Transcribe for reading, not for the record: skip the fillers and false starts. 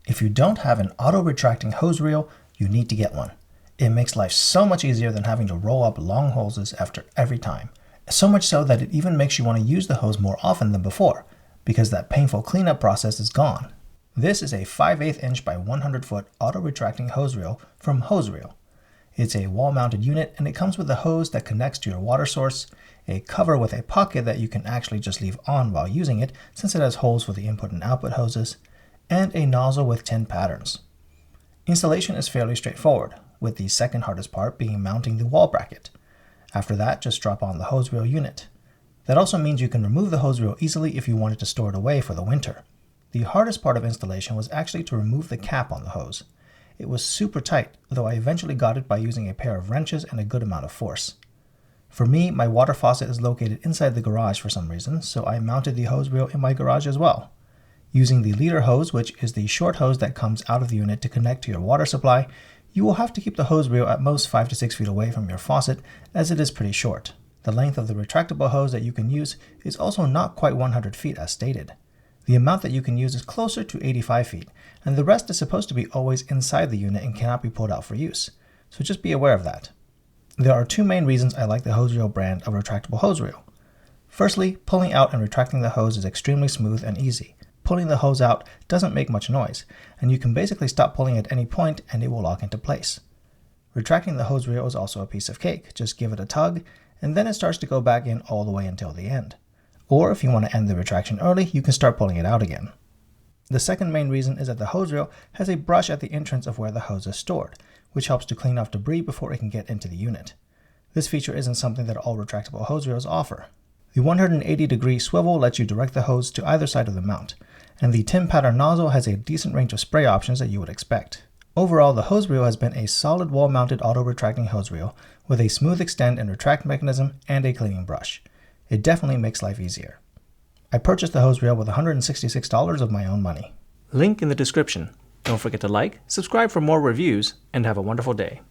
If you don't have an auto-retracting hose reel, you need to get one. It makes life so much easier than having to roll up long hoses after every time. So much so that it even makes you want to use the hose more often than before, because that painful cleanup process is gone. This is a 5/8 inch by 100 foot auto-retracting hose reel from Hozereel. It's a wall-mounted unit and it comes with a hose that connects to your water source, a cover with a pocket that you can actually just leave on while using it since it has holes for the input and output hoses, and a nozzle with 10 patterns. Installation is fairly straightforward, with the second hardest part being mounting the wall bracket. After that, just drop on the hose reel unit. That also means you can remove the hose reel easily if you wanted to store it away for the winter. The hardest part of installation was actually to remove the cap on the hose. It was super tight, though I eventually got it by using a pair of wrenches and a good amount of force. For me, my water faucet is located inside the garage for some reason, so I mounted the hose reel in my garage as well. Using the leader hose, which is the short hose that comes out of the unit to connect to your water supply, you will have to keep the hose reel at most 5 to 6 feet away from your faucet, as it is pretty short. The length of the retractable hose that you can use is also not quite 100 feet as stated. The amount that you can use is closer to 85 feet, and the rest is supposed to be always inside the unit and cannot be pulled out for use, so just be aware of that. There are two main reasons I like the Hozereel brand of retractable hose reel. Firstly, pulling out and retracting the hose is extremely smooth and easy. Pulling the hose out doesn't make much noise, and you can basically stop pulling at any point and it will lock into place. Retracting the hose reel is also a piece of cake. Just give it a tug, and then it starts to go back in all the way until the end. Or if you want to end the retraction early, you can start pulling it out again. The second main reason is that the hose reel has a brush at the entrance of where the hose is stored, which helps to clean off debris before it can get into the unit. This feature isn't something that all retractable hose reels offer. The 180-degree swivel lets you direct the hose to either side of the mount, and the 10-pattern nozzle has a decent range of spray options that you would expect. Overall, the hose reel has been a solid wall-mounted auto-retracting hose reel with a smooth extend and retract mechanism and a cleaning brush. It definitely makes life easier. I purchased the hose reel with $166 of my own money. Link in the description. Don't forget to like, subscribe for more reviews, and have a wonderful day.